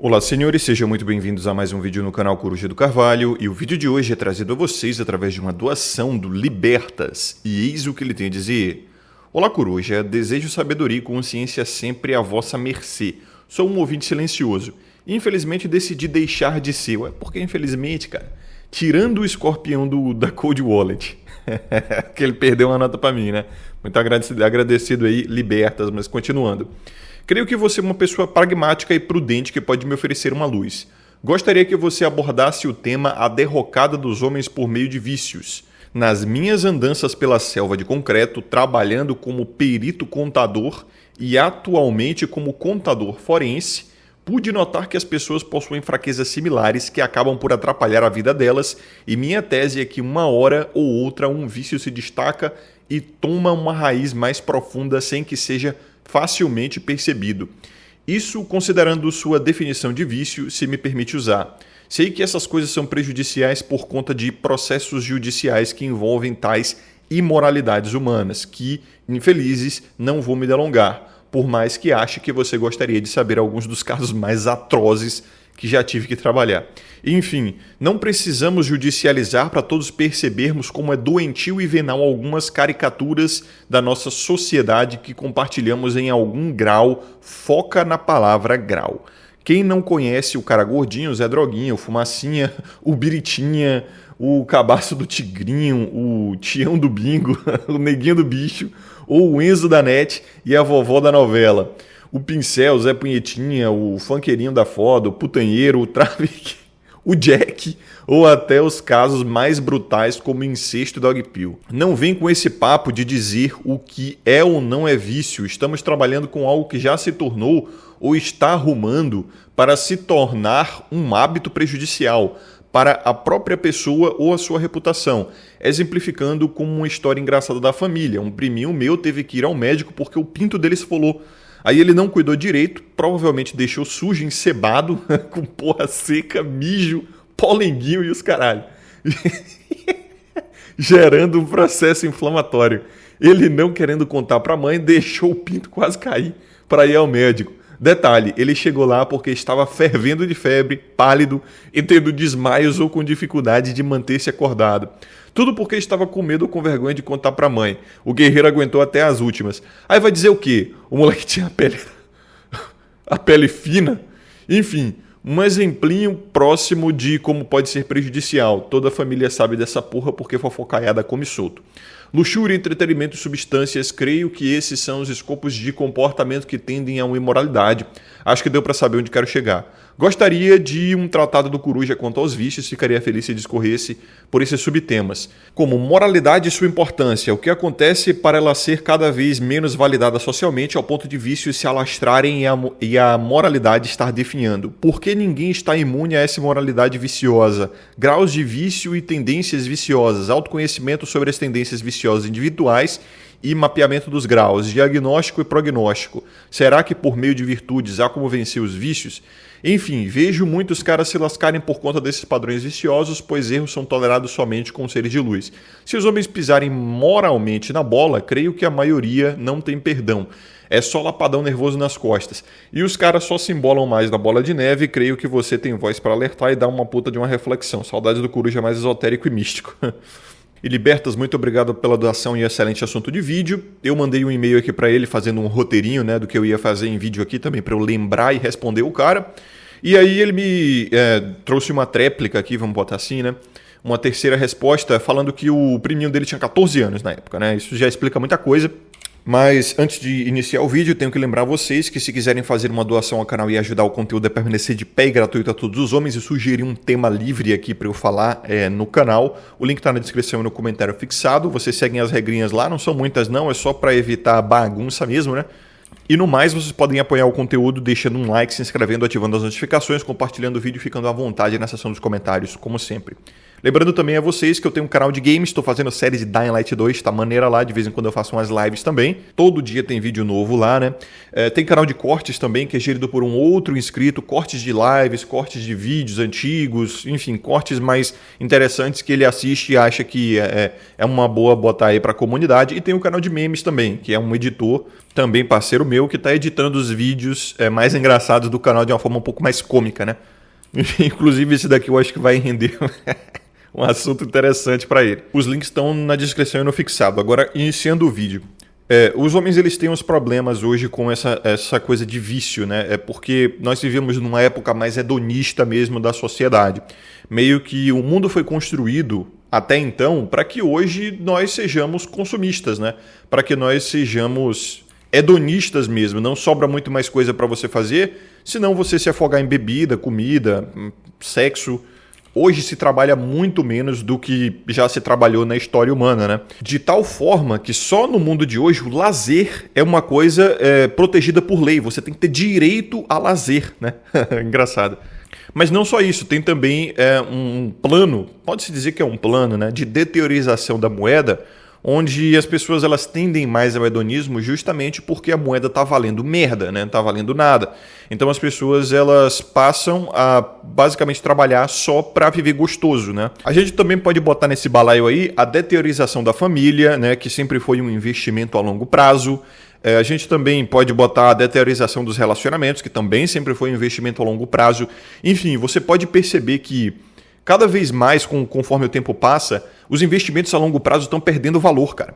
Olá, senhores, sejam muito bem-vindos a mais um vídeo no canal Coruja do Carvalho, e o vídeo de hoje é trazido a vocês através de uma doação do Libertas, e eis o que ele tem a dizer. Olá, Coruja, desejo sabedoria e consciência sempre à vossa mercê. Sou um ouvinte silencioso. Infelizmente decidi deixar de ser. Ué, por que infelizmente, cara? Tirando o escorpião da Cold Wallet. Que ele perdeu uma nota pra mim, né? Muito agradecido aí, Libertas, mas continuando. Creio que você é uma pessoa pragmática e prudente que pode me oferecer uma luz. Gostaria que você abordasse o tema A Derrocada dos Homens por Meio de Vícios. Nas minhas andanças pela selva de concreto, trabalhando como perito contador e atualmente como contador forense, pude notar que as pessoas possuem fraquezas similares que acabam por atrapalhar a vida delas, e minha tese é que uma hora ou outra um vício se destaca e toma uma raiz mais profunda sem que seja facilmente percebido. Isso considerando sua definição de vício, se me permite usar. Sei que essas coisas são prejudiciais por conta de processos judiciais que envolvem tais imoralidades humanas, que, infelizes, não vou me delongar, por mais que ache que você gostaria de saber alguns dos casos mais atrozes que já tive que trabalhar. Enfim, não precisamos judicializar para todos percebermos como é doentio e venal algumas caricaturas da nossa sociedade que compartilhamos em algum grau. Foca na palavra grau. Quem não conhece o cara gordinho, o Zé Droguinha, o Fumacinha, o Biritinha, o Cabaço do Tigrinho, o Tião do Bingo, o Neguinho do Bicho, ou o Enzo da Net e a vovó da novela. O Pincel, o Zé Punhetinha, o Funkeirinho da Foda, o Putanheiro, o Travic, o Jack, ou até os casos mais brutais como incesto e dogpill. Não vem com esse papo de dizer o que é ou não é vício. Estamos trabalhando com algo que já se tornou ou está arrumando para se tornar um hábito prejudicial para a própria pessoa ou a sua reputação. Exemplificando com uma história engraçada da família. Um priminho meu teve que ir ao médico porque o pinto dele esfolou. Aí ele não cuidou direito, provavelmente deixou sujo, encebado, com porra seca, mijo, polenguinho e os caralho. Gerando um processo inflamatório. Ele, não querendo contar pra mãe, deixou o pinto quase cair para ir ao médico. Detalhe, ele chegou lá porque estava fervendo de febre, pálido e tendo desmaios ou com dificuldade de manter-se acordado. Tudo porque estava com medo ou com vergonha de contar pra mãe. O guerreiro aguentou até as últimas. Aí vai dizer o quê? O moleque tinha a pele fina? Enfim, um exemplinho próximo de como pode ser prejudicial. Toda a família sabe dessa porra porque fofocaiada come solto. Luxúria, entretenimento e substâncias, creio que esses são os escopos de comportamento que tendem a uma imoralidade. Acho que deu para saber onde quero chegar. Gostaria de um tratado do Coruja quanto aos vícios, ficaria feliz se discorresse por esses subtemas, como moralidade e sua importância, o que acontece para ela ser cada vez menos validada socialmente ao ponto de vícios se alastrarem e a moralidade estar definhando. Por que ninguém está imune a essa moralidade viciosa? Graus de vício e tendências viciosas, autoconhecimento sobre as tendências viciosas individuais e mapeamento dos graus, diagnóstico e prognóstico. Será que por meio de virtudes há como vencer os vícios? Enfim, vejo muitos caras se lascarem por conta desses padrões viciosos, pois erros são tolerados somente com seres de luz. Se os homens pisarem moralmente na bola, creio que a maioria não tem perdão. É só lapadão nervoso nas costas. E os caras só se embolam mais na bola de neve, creio que você tem voz para alertar e dar uma puta de uma reflexão. Saudades do Coruja mais esotérico e místico. E Libertas, muito obrigado pela doação e excelente assunto de vídeo. Eu mandei um e-mail aqui para ele fazendo um roteirinho, né, do que eu ia fazer em vídeo aqui também para eu lembrar e responder o cara. E aí ele me trouxe uma tréplica aqui, vamos botar assim, né? Uma terceira resposta falando que o priminho dele tinha 14 anos na época, né? Isso já explica muita coisa. Mas antes de iniciar o vídeo, tenho que lembrar vocês que se quiserem fazer uma doação ao canal e ajudar o conteúdo a permanecer de pé e gratuito a todos os homens e sugerir um tema livre aqui para eu falar no canal, o link está na descrição e no comentário fixado. Vocês seguem as regrinhas lá, não são muitas não, é só para evitar bagunça mesmo, né? E no mais, vocês podem apoiar o conteúdo deixando um like, se inscrevendo, ativando as notificações, compartilhando o vídeo e ficando à vontade na seção dos comentários, como sempre. Lembrando também a vocês que eu tenho um canal de games, estou fazendo a série de Dying Light 2, tá maneira lá, de vez em quando eu faço umas lives também. Todo dia tem vídeo novo lá, né? Tem canal de cortes também, que é gerido por um outro inscrito, cortes de lives, cortes de vídeos antigos, enfim, cortes mais interessantes que ele assiste e acha que é uma boa botar aí pra comunidade. E tem o canal de memes também, que é um editor, também parceiro meu, que tá editando os vídeos mais engraçados do canal de uma forma um pouco mais cômica, né? Inclusive esse daqui eu acho que vai render um assunto interessante para ele. Os links estão na descrição e no fixado. Agora, iniciando o vídeo. Os homens eles têm uns problemas hoje com essa coisa de vício, né? É porque nós vivemos numa época mais hedonista mesmo da sociedade. Meio que o mundo foi construído até então para que hoje nós sejamos consumistas, né? Para que nós sejamos hedonistas mesmo. Não sobra muito mais coisa para você fazer, senão você se afogar em bebida, comida, sexo. Hoje se trabalha muito menos do que já se trabalhou na história humana, né? De tal forma que só no mundo de hoje o lazer é uma coisa protegida por lei. Você tem que ter direito a lazer, né? Engraçado. Mas não só isso, tem também um plano, pode-se dizer que é um plano, né, de deteriorização da moeda, onde as pessoas elas tendem mais ao hedonismo justamente porque a moeda está valendo merda, né? Tá valendo nada. Então as pessoas elas passam a basicamente trabalhar só para viver gostoso, né? A gente também pode botar nesse balaio aí a deteriorização da família, né? Que sempre foi um investimento a longo prazo. A gente também pode botar a deteriorização dos relacionamentos, que também sempre foi um investimento a longo prazo. Enfim, você pode perceber que cada vez mais, conforme o tempo passa, os investimentos a longo prazo estão perdendo valor, cara.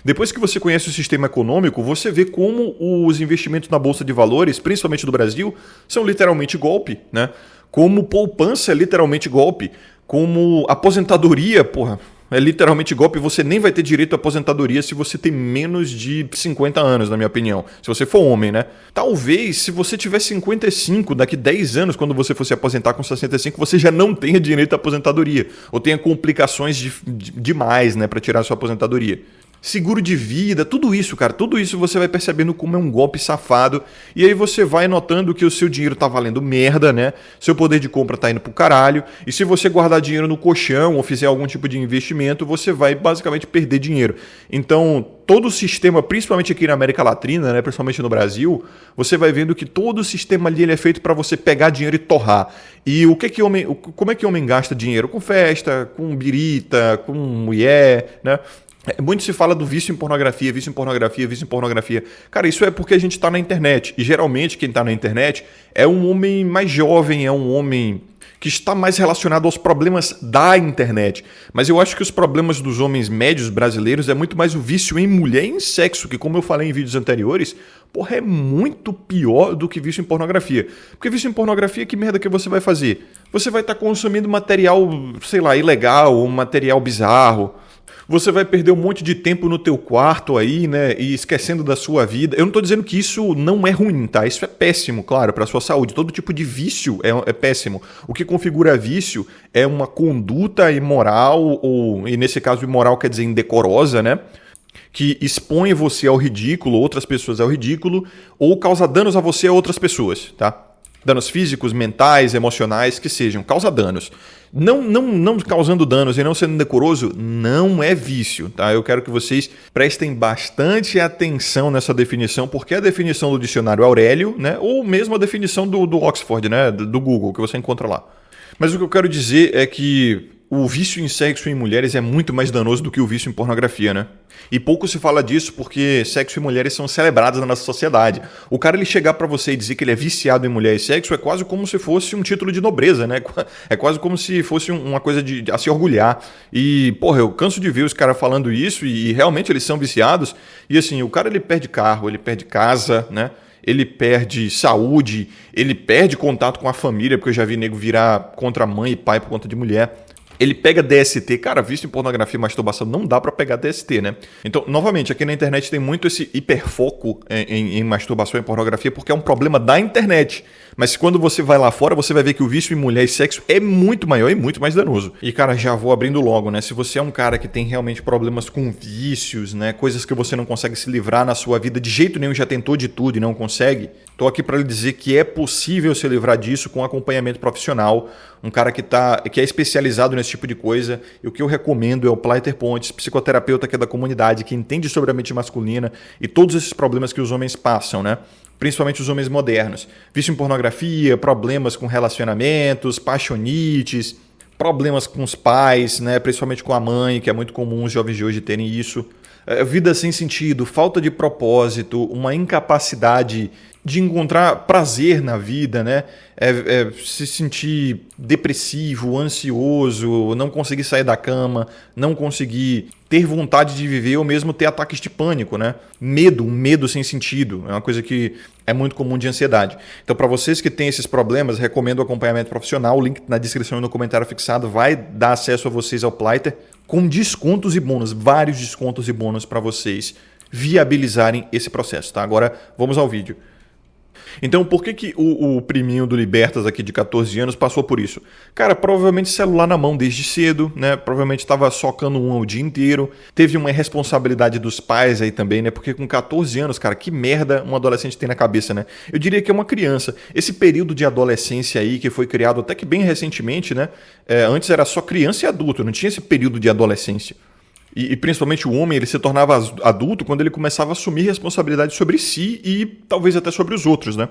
Depois que você conhece o sistema econômico, você vê como os investimentos na Bolsa de Valores, principalmente do Brasil, são literalmente golpe, né? Como poupança é literalmente golpe, como aposentadoria, porra, é literalmente golpe. Você nem vai ter direito à aposentadoria se você tem menos de 50 anos, na minha opinião. Se você for homem, né? Talvez, se você tiver 55, daqui 10 anos, quando você for se aposentar com 65, você já não tenha direito à aposentadoria. Ou tenha complicações demais, né, para tirar a sua aposentadoria. Seguro de vida, tudo isso, cara, tudo isso você vai percebendo como é um golpe safado. E aí você vai notando que o seu dinheiro tá valendo merda, né? Seu poder de compra tá indo pro caralho. E se você guardar dinheiro no colchão ou fizer algum tipo de investimento, você vai basicamente perder dinheiro. Então, todo o sistema, principalmente aqui na América Latina, né, principalmente no Brasil, você vai vendo que todo o sistema ali ele é feito para você pegar dinheiro e torrar. E como é que homem gasta dinheiro? Com festa, com birita, com mulher, né? Muito se fala do vício em pornografia, vício em pornografia, vício em pornografia. Cara, isso é porque a gente está na internet. E geralmente quem está na internet é um homem mais jovem, é um homem que está mais relacionado aos problemas da internet. Mas eu acho que os problemas dos homens médios brasileiros é muito mais o vício em mulher e em sexo, que como eu falei em vídeos anteriores, porra, é muito pior do que vício em pornografia. Porque vício em pornografia, que merda que você vai fazer? Você vai estar consumindo material, sei lá, ilegal, ou material bizarro. Você vai perder um monte de tempo no teu quarto aí, né, e esquecendo da sua vida. Eu não estou dizendo que isso não é ruim, tá? Isso é péssimo, claro, para a sua saúde. Todo tipo de vício é péssimo. O que configura vício é uma conduta imoral, e nesse caso imoral quer dizer indecorosa, né? Que expõe você ao ridículo, outras pessoas ao ridículo, ou causa danos a você e a outras pessoas, tá? Danos físicos, mentais, emocionais, que sejam, causa danos. Não causando danos e não sendo decoroso, não é vício, tá? Eu quero que vocês prestem bastante atenção nessa definição, porque a definição do dicionário Aurélio, né, ou mesmo a definição do Oxford, né, do Google, que você encontra lá. Mas o que eu quero dizer é que o vício em sexo em mulheres é muito mais danoso do que o vício em pornografia, né? E pouco se fala disso porque sexo e mulheres são celebrados na nossa sociedade. O cara ele chegar pra você e dizer que ele é viciado em mulher e sexo é quase como se fosse um título de nobreza, né? É quase como se fosse uma coisa a se orgulhar. E, porra, eu canso de ver os caras falando isso e realmente eles são viciados. E assim, o cara ele perde carro, ele perde casa, né? Ele perde saúde, ele perde contato com a família, porque eu já vi nego virar contra mãe e pai por conta de mulher. Ele pega DST. Cara, vício em pornografia e masturbação não dá pra pegar DST, né? Então, novamente, aqui na internet tem muito esse hiperfoco em masturbação e pornografia porque é um problema da internet. Mas quando você vai lá fora, você vai ver que o vício em mulher e sexo é muito maior e muito mais danoso. E, cara, já vou abrindo logo, né? Se você é um cara que tem realmente problemas com vícios, né? Coisas que você não consegue se livrar na sua vida de jeito nenhum, já tentou de tudo e não consegue, tô aqui para lhe dizer que é possível se livrar disso com acompanhamento profissional, um cara que é especializado nesse tipo de coisa. E o que eu recomendo é o Plaiter Pontes, psicoterapeuta que é da comunidade, que entende sobre a mente masculina e todos esses problemas que os homens passam, né? Principalmente os homens modernos. Vício em pornografia, problemas com relacionamentos, paixonites, problemas com os pais, né? Principalmente com a mãe, que é muito comum os jovens de hoje terem isso. Vida sem sentido, falta de propósito, uma incapacidade de encontrar prazer na vida, né? Se sentir depressivo, ansioso, não conseguir sair da cama, não conseguir ter vontade de viver ou mesmo ter ataques de pânico, né? Um medo sem sentido, é uma coisa que é muito comum de ansiedade. Então, para vocês que têm esses problemas, recomendo o acompanhamento profissional, o link na descrição e no comentário fixado vai dar acesso a vocês ao Plaiter com descontos e bônus, vários descontos e bônus para vocês viabilizarem esse processo, tá? Agora, vamos ao vídeo. Então, por que o priminho do Libertas aqui de 14 anos passou por isso? Cara, provavelmente celular na mão desde cedo, né? Provavelmente estava socando o dia inteiro. Teve uma irresponsabilidade dos pais aí também, né? Porque com 14 anos, cara, que merda um adolescente tem na cabeça, né? Eu diria que é uma criança. Esse período de adolescência aí, que foi criado até que bem recentemente, né? Antes era só criança e adulto, não tinha esse período de adolescência. E principalmente o homem, ele se tornava adulto quando ele começava a assumir responsabilidade sobre si e talvez até sobre os outros, né?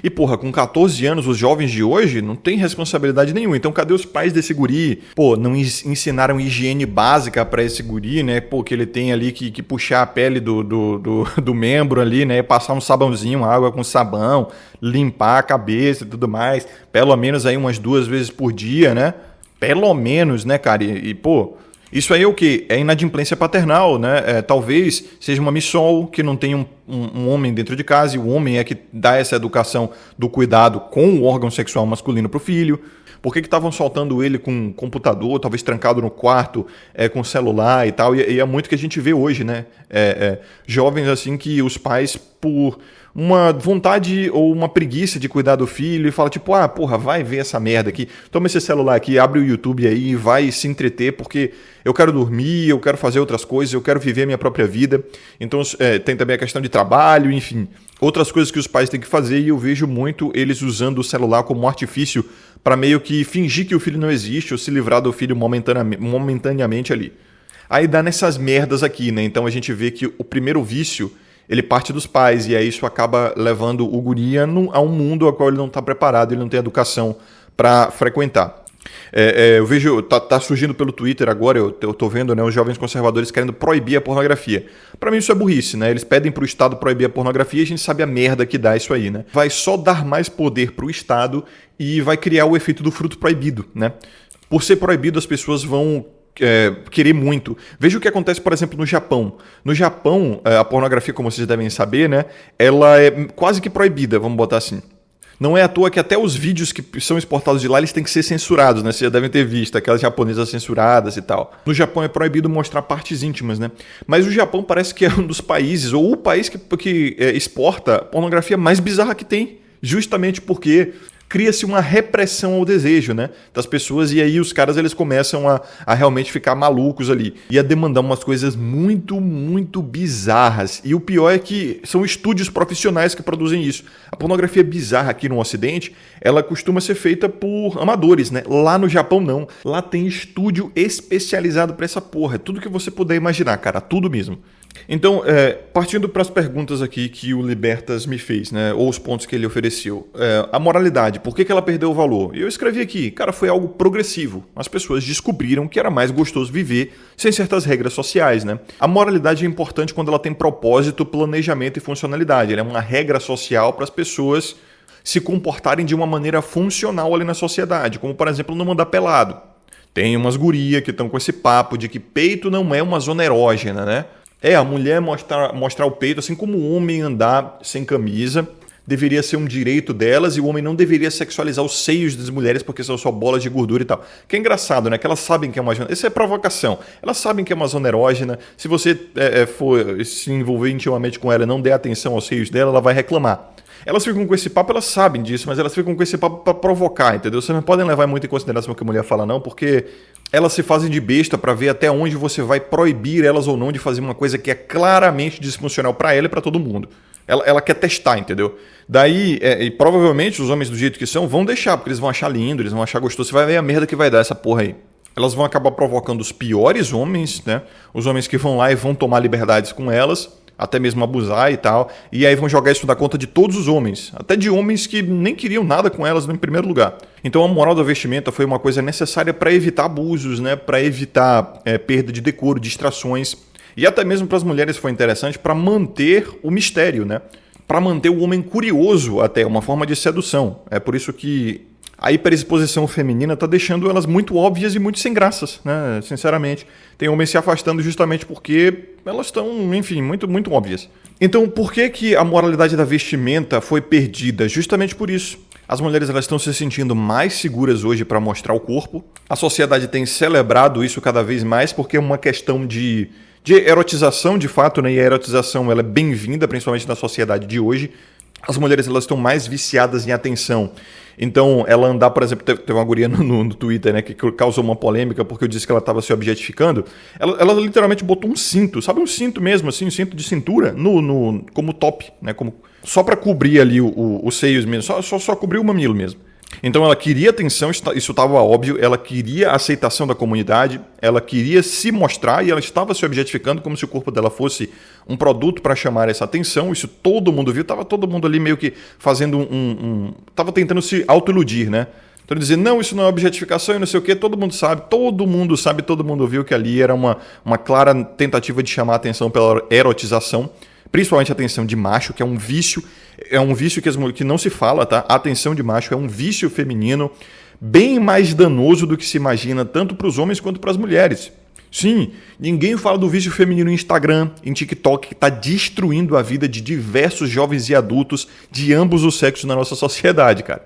E porra, com 14 anos, os jovens de hoje não têm responsabilidade nenhuma. Então cadê os pais desse guri? Pô, não ensinaram higiene básica pra esse guri, né? Pô, que ele tem ali que puxar a pele do membro ali, né? Passar um sabãozinho, uma água com sabão, limpar a cabeça e tudo mais. Pelo menos aí umas 2 vezes por dia, né? Pelo menos, né, cara? Pô... Isso aí é o quê? É inadimplência paternal, né? Talvez seja uma missol que não tem um homem dentro de casa e o homem é que dá essa educação do cuidado com o órgão sexual masculino para o filho. Por que estavam soltando ele com computador, talvez trancado no quarto, com celular e tal? E é muito que a gente vê hoje, né? Jovens assim que os pais, por uma vontade ou uma preguiça de cuidar do filho, e fala tipo, porra, vai ver essa merda aqui, toma esse celular aqui, abre o YouTube aí e vai se entreter, porque eu quero dormir, eu quero fazer outras coisas, eu quero viver a minha própria vida. Então tem também a questão de trabalho, enfim, outras coisas que os pais têm que fazer, e eu vejo muito eles usando o celular como um artifício para meio que fingir que o filho não existe ou se livrar do filho momentaneamente ali. Aí dá nessas merdas aqui, né? Então a gente vê que o primeiro vício, ele parte dos pais, e aí isso acaba levando o guri a um mundo ao qual ele não está preparado, ele não tem educação para frequentar. Eu vejo, tá surgindo pelo Twitter agora, eu tô vendo, né, os jovens conservadores querendo proibir a pornografia. Para mim isso é burrice, né? Eles pedem pro Estado proibir a pornografia e a gente sabe a merda que dá isso aí, né? Vai só dar mais poder pro Estado e vai criar o efeito do fruto proibido, né? Por ser proibido, as pessoas vão querer muito. Veja o que acontece, por exemplo, no Japão. No Japão, a pornografia, como vocês devem saber, né, ela é quase que proibida, vamos botar assim. Não é à toa que até os vídeos que são exportados de lá, eles têm que ser censurados, né? Vocês já devem ter visto, aquelas japonesas censuradas e tal. No Japão é proibido mostrar partes íntimas, né? Mas o Japão parece que é um dos países, ou o país que exporta pornografia mais bizarra que tem. Justamente porque cria-se uma repressão ao desejo, né, das pessoas, e aí os caras eles começam a realmente ficar malucos ali e a demandar umas coisas muito, muito bizarras. E o pior é que são estúdios profissionais que produzem isso. A pornografia bizarra aqui no Ocidente, ela costuma ser feita por amadores, né? Lá no Japão não. Lá tem estúdio especializado para essa porra. Tudo que você puder imaginar, cara, tudo mesmo. Então, partindo para as perguntas aqui que o Libertas me fez, né, ou os pontos que ele ofereceu. A moralidade, por que ela perdeu o valor? E eu escrevi aqui, cara, foi algo progressivo. As pessoas descobriram que era mais gostoso viver sem certas regras sociais, né? A moralidade é importante quando ela tem propósito, planejamento e funcionalidade. Ela é uma regra social para as pessoas se comportarem de uma maneira funcional ali na sociedade, como, por exemplo, não andar pelado. Tem umas gurias que estão com esse papo de que peito não é uma zona erógena, né? A mulher mostrar o peito, assim como o homem andar sem camisa, deveria ser um direito delas, e o homem não deveria sexualizar os seios das mulheres porque são só bolas de gordura e tal. Que é engraçado, né? Que elas sabem que é uma zona... Isso é provocação. Elas sabem que é uma zona erógena. Se você for se envolver intimamente com ela e não der atenção aos seios dela, ela vai reclamar. Elas ficam com esse papo, elas sabem disso, mas elas ficam com esse papo pra provocar, entendeu? Vocês não podem levar muito em consideração o que a mulher fala, não, porque elas se fazem de besta pra ver até onde você vai proibir elas ou não de fazer uma coisa que é claramente disfuncional pra ela e pra todo mundo. Ela quer testar, entendeu? Daí, e provavelmente os homens do jeito que são vão deixar, porque eles vão achar lindo, eles vão achar gostoso. Você vai ver a merda que vai dar essa porra aí. Elas vão acabar provocando os piores homens, né? Os homens que vão lá e vão tomar liberdades com elas, até mesmo abusar e tal. E aí vão jogar isso na conta de todos os homens, até de homens que nem queriam nada com elas em primeiro lugar. Então a moral da vestimenta foi uma coisa necessária para evitar abusos, né? Para evitar perda de decoro, distrações. E até mesmo para as mulheres foi interessante para manter o mistério, né? Para manter o homem curioso até, uma forma de sedução. É por isso que a hiperexposição feminina está deixando elas muito óbvias e muito sem graças, né? Sinceramente. Tem homens se afastando justamente porque elas estão, enfim, muito, muito óbvias. Então, por que a moralidade da vestimenta foi perdida? Justamente por isso. As mulheres elas estão se sentindo mais seguras hoje para mostrar o corpo. A sociedade tem celebrado isso cada vez mais porque é uma questão de erotização, de fato, né? E a erotização ela é bem-vinda, principalmente na sociedade de hoje. As mulheres elas estão mais viciadas em atenção. Então, ela andar, por exemplo, teve uma guria no Twitter, né, que causou uma polêmica porque eu disse que ela estava se objetificando. Ela literalmente botou um cinto, sabe um cinto mesmo, assim, um cinto de cintura, como top, né, só para cobrir ali os seios mesmo, só cobrir o mamilo mesmo. Então ela queria atenção, isso estava óbvio, ela queria a aceitação da comunidade, ela queria se mostrar e ela estava se objetificando como se o corpo dela fosse um produto para chamar essa atenção. Isso todo mundo viu, estava todo mundo ali meio que fazendo estava tentando se autoiludir, né? Então dizendo, não, isso não é objetificação e não sei o quê, todo mundo sabe, todo mundo viu que ali era uma clara tentativa de chamar a atenção pela erotização. Principalmente a atenção de macho, que é um vício que não se fala, tá? A atenção de macho é um vício feminino bem mais danoso do que se imagina, tanto para os homens quanto para as mulheres. Sim, ninguém fala do vício feminino em Instagram, em TikTok, que está destruindo a vida de diversos jovens e adultos de ambos os sexos na nossa sociedade, cara.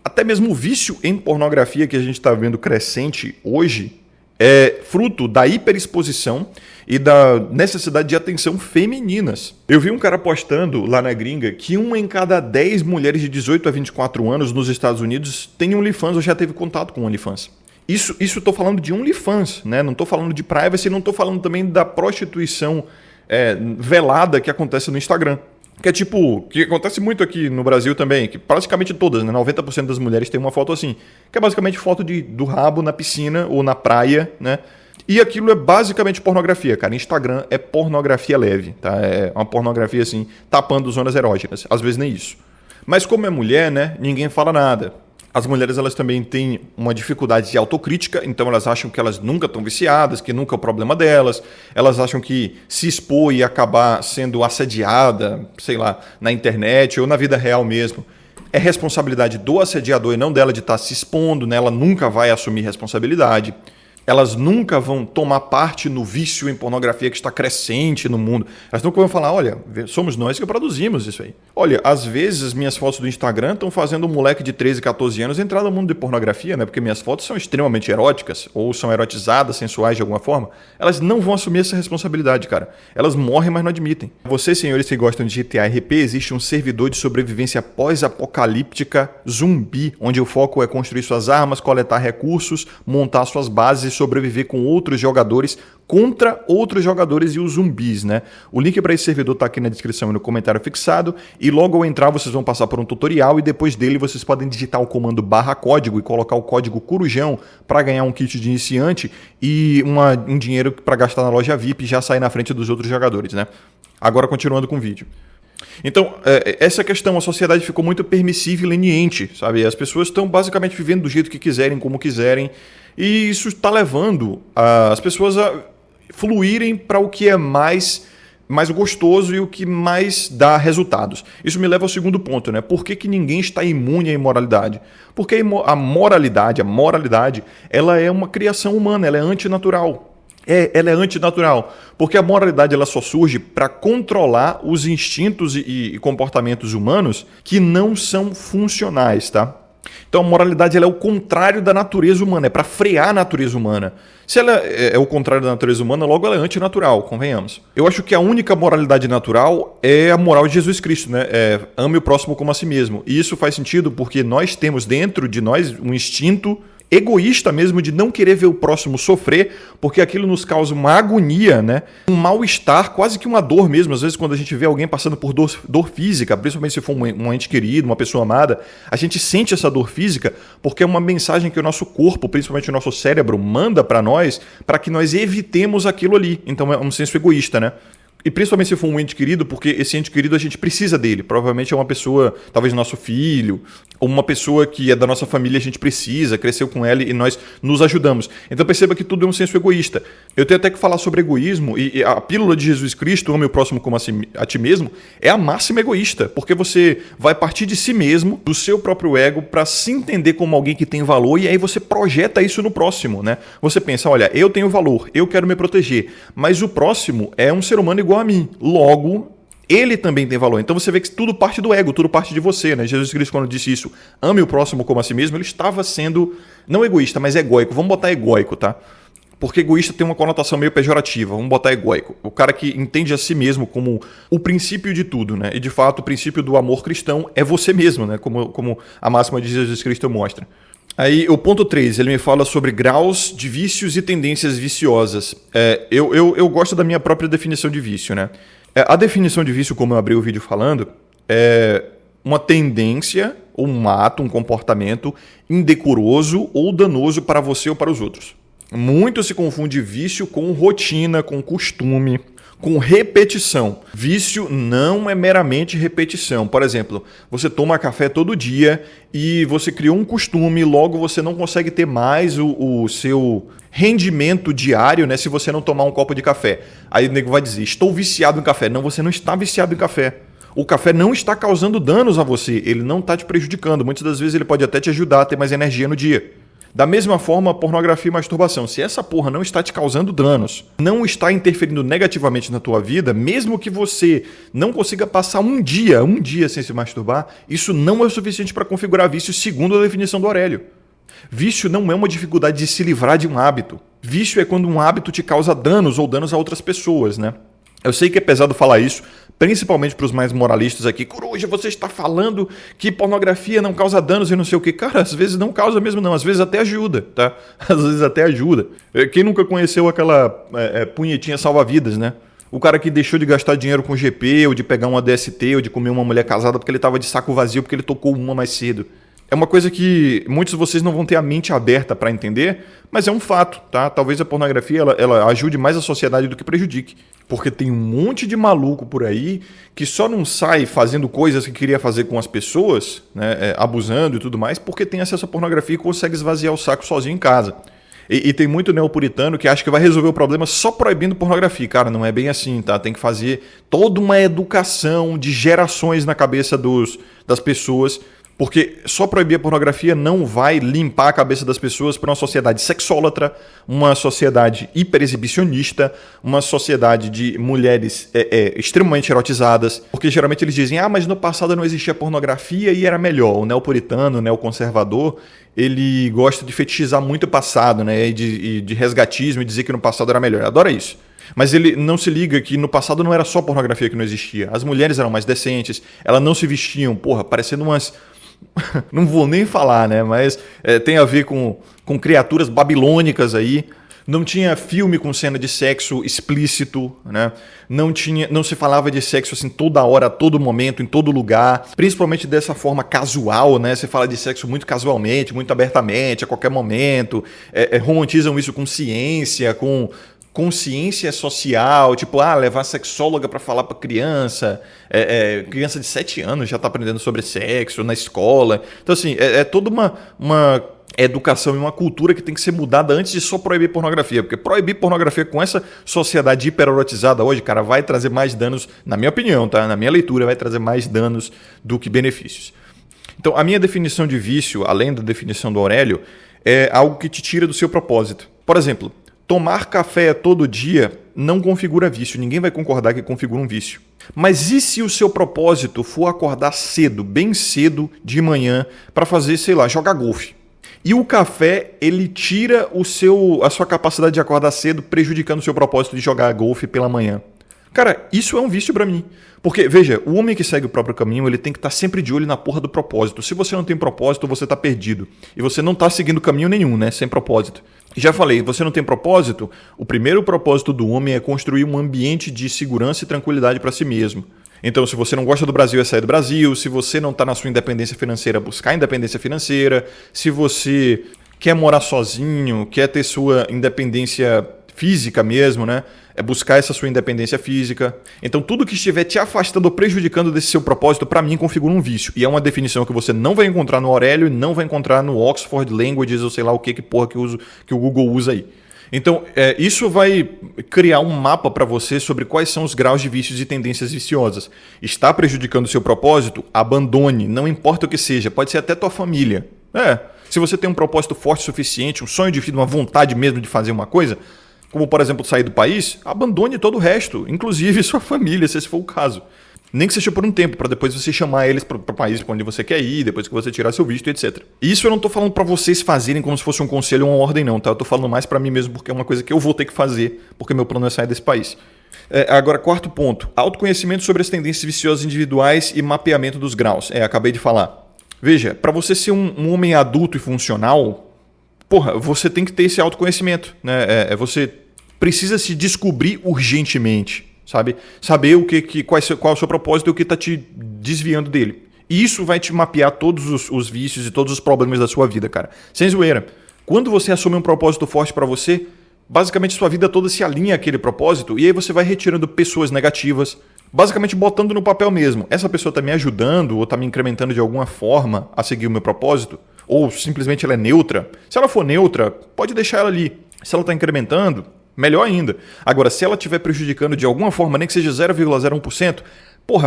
Até mesmo o vício em pornografia que a gente está vendo crescente hoje é fruto da hiperexposição e da necessidade de atenção femininas. Eu vi um cara postando lá na gringa que 1 em cada 10 mulheres de 18 a 24 anos nos Estados Unidos tem OnlyFans ou já teve contato com OnlyFans. Isso estou falando de OnlyFans, né? Não estou falando de privacy, não estou falando também da prostituição velada que acontece no Instagram. Que é tipo, que acontece muito aqui no Brasil também, que praticamente todas, né? 90% das mulheres têm uma foto assim, que é basicamente foto do rabo na piscina ou na praia, né? E aquilo é basicamente pornografia, cara. Instagram é pornografia leve, tá? É uma pornografia assim, tapando zonas erógenas. Às vezes nem isso. Mas como é mulher, né? Ninguém fala nada. As mulheres elas também têm uma dificuldade de autocrítica, então elas acham que elas nunca estão viciadas, que nunca é o problema delas. Elas acham que se expor e acabar sendo assediada, sei lá, na internet ou na vida real mesmo, é responsabilidade do assediador e não dela de estar se expondo, né? Ela nunca vai assumir responsabilidade. Elas nunca vão tomar parte no vício em pornografia que está crescente no mundo. Elas nunca vão falar, olha, somos nós que produzimos isso aí. Olha, às vezes as minhas fotos do Instagram estão fazendo um moleque de 13, 14 anos entrar no mundo de pornografia, né? Porque minhas fotos são extremamente eróticas ou são erotizadas, sensuais de alguma forma. Elas não vão assumir essa responsabilidade, cara. Elas morrem, mas não admitem. Vocês, senhores que gostam de GTA RP, existe um servidor de sobrevivência pós-apocalíptica zumbi, onde o foco é construir suas armas, coletar recursos, montar suas bases e sobreviver com outros jogadores contra outros jogadores e os zumbis, né? O link para esse servidor tá aqui na descrição e no comentário fixado, e logo ao entrar vocês vão passar por um tutorial e depois dele vocês podem digitar o comando /código e colocar o código Corujão para ganhar um kit de iniciante e um dinheiro para gastar na loja VIP e já sair na frente dos outros jogadores, né? Agora continuando com o vídeo. Então, essa questão, a sociedade ficou muito permissiva e leniente, sabe? As pessoas estão basicamente vivendo do jeito que quiserem, como quiserem, e isso está levando as pessoas a fluírem para o que é mais gostoso e o que mais dá resultados. Isso me leva ao segundo ponto, né? Por que ninguém está imune à imoralidade? Porque a moralidade, ela é uma criação humana, ela é antinatural. Ela é antinatural, porque a moralidade ela só surge para controlar os instintos e comportamentos humanos que não são funcionais, tá? Então a moralidade ela é o contrário da natureza humana, é para frear a natureza humana. Se ela é o contrário da natureza humana, logo ela é antinatural, convenhamos. Eu acho que a única moralidade natural é a moral de Jesus Cristo, né? Ame o próximo como a si mesmo. E isso faz sentido porque nós temos dentro de nós um instinto egoísta mesmo de não querer ver o próximo sofrer, porque aquilo nos causa uma agonia, né? Um mal-estar, quase que uma dor mesmo. Às vezes quando a gente vê alguém passando por dor física, principalmente se for um ente querido, uma pessoa amada, a gente sente essa dor física porque é uma mensagem que o nosso corpo, principalmente o nosso cérebro, manda para nós, para que nós evitemos aquilo ali. Então é um senso egoísta, né? E principalmente se for um ente querido, porque esse ente querido a gente precisa dele. Provavelmente é uma pessoa, talvez nosso filho, ou uma pessoa que é da nossa família, a gente precisa, cresceu com ela e nós nos ajudamos. Então perceba que tudo é um senso egoísta. Eu tenho até que falar sobre egoísmo, e a pílula de Jesus Cristo, ame o próximo como a ti mesmo, é a máxima egoísta, porque você vai partir de si mesmo, do seu próprio ego, para se entender como alguém que tem valor, e aí você projeta isso no próximo, né? Você pensa, olha, eu tenho valor, eu quero me proteger, mas o próximo é um ser humano igual a mim. Logo, ele também tem valor. Então você vê que tudo parte do ego, tudo parte de você, né? Jesus Cristo, quando disse isso, ame o próximo como a si mesmo, ele estava sendo, não egoísta, mas egóico. Vamos botar egóico, tá? Porque egoísta tem uma conotação meio pejorativa. Vamos botar egóico. O cara que entende a si mesmo como o princípio de tudo, né? E de fato, o princípio do amor cristão é você mesmo, né? Como a máxima de Jesus Cristo mostra. Aí, o ponto 3, ele me fala sobre graus de vícios e tendências viciosas. Eu gosto da minha própria definição de vício, né? A definição de vício, como eu abri o vídeo falando, é uma tendência, ou um ato, um comportamento indecoroso ou danoso para você ou para os outros. Muito se confunde vício com rotina, com costume, com repetição. Vício não é meramente repetição. Por exemplo, você toma café todo dia e você criou um costume, logo você não consegue ter mais o seu rendimento diário, né, se você não tomar um copo de café. Aí o nego vai dizer, estou viciado em café. Não, você não está viciado em café. O café não está causando danos a você, ele não está te prejudicando. Muitas das vezes ele pode até te ajudar a ter mais energia no dia. Da mesma forma, pornografia e masturbação. Se essa porra não está te causando danos, não está interferindo negativamente na tua vida, mesmo que você não consiga passar um dia sem se masturbar, isso não é o suficiente para configurar vício segundo a definição do Aurélio. Vício não é uma dificuldade de se livrar de um hábito. Vício é quando um hábito te causa danos ou danos a outras pessoas, né? Eu sei que é pesado falar isso, principalmente para os mais moralistas aqui. Coruja, você está falando que pornografia não causa danos e não sei o quê. Cara, às vezes não causa mesmo não, às vezes até ajuda, tá? Às vezes até ajuda. Quem nunca conheceu aquela punhetinha salva-vidas, né? O cara que deixou de gastar dinheiro com GP, ou de pegar uma DST, ou de comer uma mulher casada porque ele estava de saco vazio, porque ele tocou uma mais cedo. É uma coisa que muitos de vocês não vão ter a mente aberta para entender, mas é um fato, tá? Talvez a pornografia ela ajude mais a sociedade do que prejudique. Porque tem um monte de maluco por aí que só não sai fazendo coisas que queria fazer com as pessoas, né, abusando e tudo mais, porque tem acesso à pornografia e consegue esvaziar o saco sozinho em casa. E tem muito neopuritano que acha que vai resolver o problema só proibindo pornografia. Cara, não é bem assim, tá? Tem que fazer toda uma educação de gerações na cabeça das pessoas. Porque só proibir a pornografia não vai limpar a cabeça das pessoas para uma sociedade sexólatra, uma sociedade hiperexibicionista, uma sociedade de mulheres extremamente erotizadas. Porque geralmente eles dizem, mas no passado não existia pornografia e era melhor. O neopuritano, o neoconservador, ele gosta de fetichizar muito o passado, né? E de resgatismo e dizer que no passado era melhor. Adora isso. Mas ele não se liga que no passado não era só pornografia que não existia. As mulheres eram mais decentes, elas não se vestiam, parecendo umas... Não vou nem falar, né? Mas tem a ver com criaturas babilônicas aí. Não tinha filme com cena de sexo explícito, né? Não se falava de sexo assim toda hora, a todo momento, em todo lugar. Principalmente dessa forma casual, né? Você fala de sexo muito casualmente, muito abertamente, a qualquer momento. Romantizam isso com ciência, com consciência social, tipo, levar sexóloga para falar para criança, criança de 7 anos já está aprendendo sobre sexo na escola. Então, assim, toda uma educação e uma cultura que tem que ser mudada antes de só proibir pornografia, porque proibir pornografia com essa sociedade hipererotizada hoje, cara, vai trazer mais danos, na minha opinião, tá? Na minha leitura, vai trazer mais danos do que benefícios. Então, a minha definição de vício, além da definição do Aurélio, é algo que te tira do seu propósito. Por exemplo, tomar café todo dia não configura vício. Ninguém vai concordar que configura um vício. Mas e se o seu propósito for acordar cedo, bem cedo de manhã, para fazer, sei lá, jogar golfe? E o café, ele tira a sua capacidade de acordar cedo, prejudicando o seu propósito de jogar golfe pela manhã. Cara, isso é um vício pra mim. Porque, veja, o homem que segue o próprio caminho, ele tem que estar sempre de olho na porra do propósito. Se você não tem propósito, você tá perdido. E você não tá seguindo caminho nenhum, né? Sem propósito. Já falei, você não tem propósito? O primeiro propósito do homem é construir um ambiente de segurança e tranquilidade para si mesmo. Então, se você não gosta do Brasil, é sair do Brasil. Se você não está na sua independência financeira, buscar independência financeira. Se você quer morar sozinho, quer ter sua independência física mesmo, né? É buscar essa sua independência física. Então, tudo que estiver te afastando ou prejudicando desse seu propósito, para mim, configura um vício. E é uma definição que você não vai encontrar no Aurélio e não vai encontrar no Oxford Languages ou sei lá o que porra que o Google usa aí. Então, isso vai criar um mapa para você sobre quais são os graus de vícios e tendências viciosas. Está prejudicando o seu propósito? Abandone, não importa o que seja, pode ser até tua família. Se você tem um propósito forte o suficiente, um sonho de vida, uma vontade mesmo de fazer uma coisa, como, por exemplo, sair do país, abandone todo o resto, inclusive sua família, se esse for o caso. Nem que seja por um tempo, para depois você chamar eles para o país para onde você quer ir, depois que você tirar seu visto, etc. Isso eu não estou falando para vocês fazerem como se fosse um conselho ou uma ordem, não, tá? Eu estou falando mais para mim mesmo, porque é uma coisa que eu vou ter que fazer, porque meu plano é sair desse país. Agora, quarto ponto. Autoconhecimento sobre as tendências viciosas individuais e mapeamento dos graus. Acabei de falar. Veja, para você ser um homem adulto e funcional, você tem que ter esse autoconhecimento, né? Você precisa se descobrir urgentemente, sabe? Saber qual é o seu propósito e o que está te desviando dele. E isso vai te mapear todos os vícios e todos os problemas da sua vida, cara. Sem zoeira. Quando você assume um propósito forte para você, basicamente sua vida toda se alinha àquele propósito e aí você vai retirando pessoas negativas, basicamente botando no papel mesmo. Essa pessoa está me ajudando ou está me incrementando de alguma forma a seguir o meu propósito? Ou simplesmente ela é neutra? Se ela for neutra, pode deixar ela ali. Se ela está incrementando, melhor ainda. Agora, se ela estiver prejudicando de alguma forma, nem que seja 0,01%,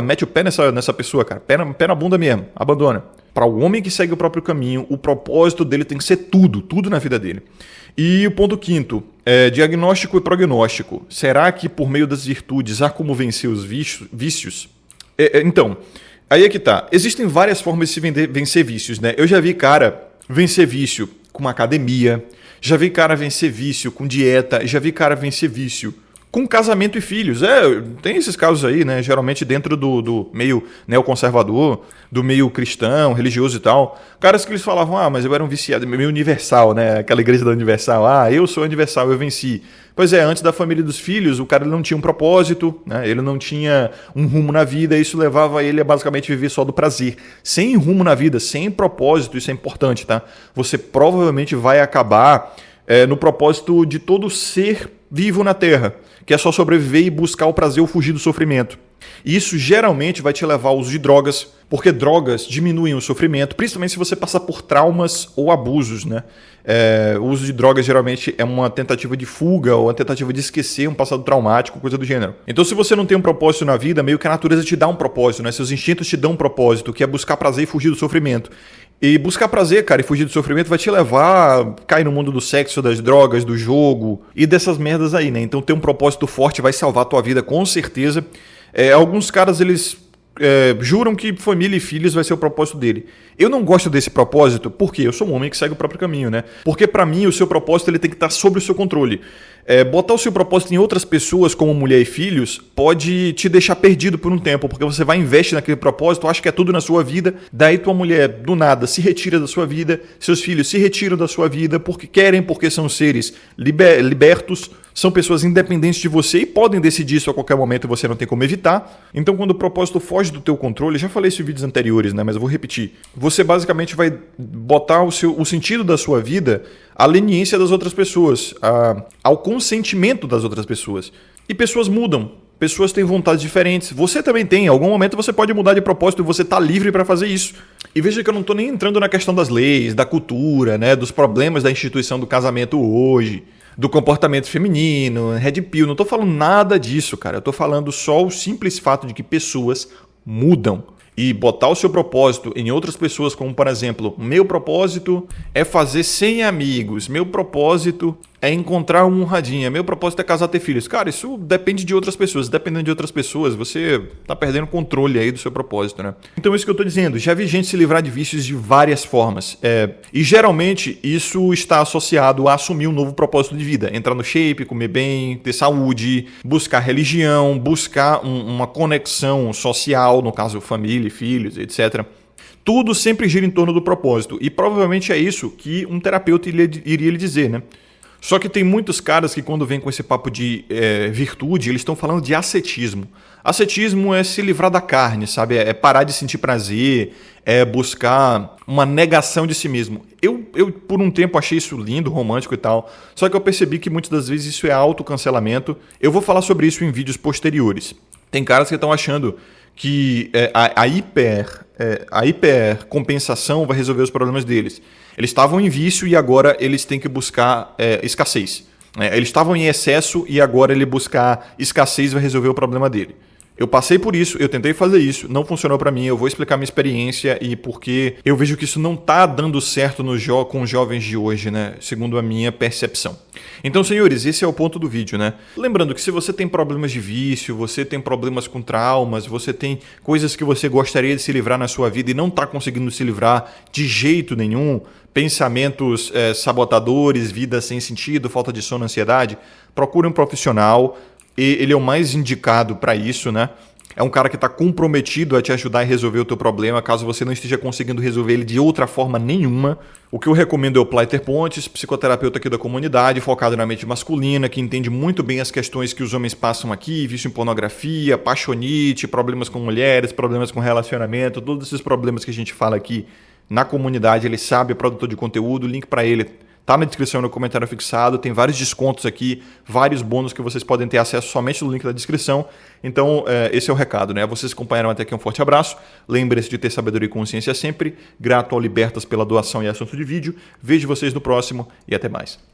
mete o pé nessa pessoa, cara. Pé na bunda mesmo. Abandona. Para o homem que segue o próprio caminho, o propósito dele tem que ser tudo na vida dele. E o ponto quinto, diagnóstico e prognóstico. Será que por meio das virtudes há como vencer os vícios? Então, aí é que tá. Existem várias formas de se vencer vícios, né? Eu já vi cara vencer vício com uma academia, já vi cara vencer vício com dieta, já vi cara vencer vício com casamento e filhos. Tem esses casos aí, né? Geralmente dentro do meio neoconservador, do meio cristão, religioso e tal. Caras que eles falavam, mas eu era um viciado, meio universal, né? Aquela igreja da Universal. Eu sou universal, eu venci. Pois antes da família e dos filhos, o cara ele não tinha um propósito, né? Ele não tinha um rumo na vida, e isso levava ele a basicamente viver só do prazer. Sem rumo na vida, sem propósito, isso é importante, tá? Você provavelmente vai acabar no propósito de todo ser vivo na Terra, que é só sobreviver e buscar o prazer ou fugir do sofrimento. E isso geralmente vai te levar ao uso de drogas, porque drogas diminuem o sofrimento, principalmente se você passar por traumas ou abusos, né? O uso de drogas geralmente é uma tentativa de fuga ou uma tentativa de esquecer um passado traumático, coisa do gênero. Então, se você não tem um propósito na vida, meio que a natureza te dá um propósito, né? Seus instintos te dão um propósito, que é buscar prazer e fugir do sofrimento. E buscar prazer, cara, e fugir do sofrimento vai te levar a cair no mundo do sexo, das drogas, do jogo e dessas merdas aí, né? Então, ter um propósito forte vai salvar a tua vida, com certeza. Alguns caras, eles juram que família e filhos vai ser o propósito dele. Eu não gosto desse propósito porque eu sou um homem que segue o próprio caminho, né? Porque pra mim o seu propósito ele tem que estar sob o seu controle. Botar o seu propósito em outras pessoas como mulher e filhos pode te deixar perdido por um tempo, porque você vai investir naquele propósito, acha que é tudo na sua vida, daí tua mulher do nada se retira da sua vida, seus filhos se retiram da sua vida porque querem, porque são seres libertos, são pessoas independentes de você e podem decidir isso a qualquer momento e você não tem como evitar. Então, quando o propósito foge do teu controle, já falei isso em vídeos anteriores, né? Mas eu vou repetir. Você basicamente vai botar o sentido da sua vida à leniência das outras pessoas, ao consentimento das outras pessoas. E pessoas mudam. Pessoas têm vontades diferentes. Você também tem. Em algum momento você pode mudar de propósito e você está livre para fazer isso. E veja que eu não estou nem entrando na questão das leis, da cultura, né? Dos problemas da instituição do casamento hoje, do comportamento feminino, red pill. Não estou falando nada disso, cara. Eu estou falando só o simples fato de que pessoas mudam. E botar o seu propósito em outras pessoas, como por exemplo, meu propósito é fazer 100 amigos, meu propósito é encontrar uma honradinha. Meu propósito é casar, ter filhos. Cara, isso depende de outras pessoas. Dependendo de outras pessoas, você tá perdendo o controle aí do seu propósito, né? Então é isso que eu tô dizendo. Já vi gente se livrar de vícios de várias formas. E geralmente isso está associado a assumir um novo propósito de vida. Entrar no shape, comer bem, ter saúde, buscar religião, buscar uma conexão social, no caso família, filhos, etc. Tudo sempre gira em torno do propósito. E provavelmente é isso que um terapeuta iria lhe dizer, né? Só que tem muitos caras que quando vêm com esse papo de virtude, eles estão falando de ascetismo. Ascetismo é se livrar da carne, sabe? É parar de sentir prazer, é buscar uma negação de si mesmo. Eu por um tempo achei isso lindo, romântico e tal, só que eu percebi que muitas das vezes isso é autocancelamento. Eu vou falar sobre isso em vídeos posteriores. Tem caras que estão achando que a hipercompensação vai resolver os problemas deles. Eles estavam em vício e agora eles têm que buscar escassez. Eles estavam em excesso e agora ele buscar escassez vai resolver o problema dele. Eu passei por isso, eu tentei fazer isso, não funcionou pra mim, eu vou explicar minha experiência e porque eu vejo que isso não tá dando certo com os jovens de hoje, né? Segundo a minha percepção. Então, senhores, esse é o ponto do vídeo, né? Lembrando que se você tem problemas de vício, você tem problemas com traumas, você tem coisas que você gostaria de se livrar na sua vida e não tá conseguindo se livrar de jeito nenhum, pensamentos sabotadores, vida sem sentido, falta de sono, ansiedade, procure um profissional. E ele é o mais indicado para isso, né? É um cara que está comprometido a te ajudar a resolver o teu problema, caso você não esteja conseguindo resolver ele de outra forma nenhuma. O que eu recomendo é o Plaiter Pontes, psicoterapeuta aqui da comunidade, focado na mente masculina, que entende muito bem as questões que os homens passam aqui, vício em pornografia, paixonite, problemas com mulheres, problemas com relacionamento, todos esses problemas que a gente fala aqui na comunidade, ele sabe, é produtor de conteúdo, o link para ele tá na descrição, no comentário fixado, tem vários descontos aqui, vários bônus que vocês podem ter acesso somente no link da descrição. Então, esse é o recado, né? Vocês acompanharam até aqui, um forte abraço. Lembre-se de ter sabedoria e consciência sempre. Grato ao Libertas pela doação e assunto de vídeo. Vejo vocês no próximo e até mais.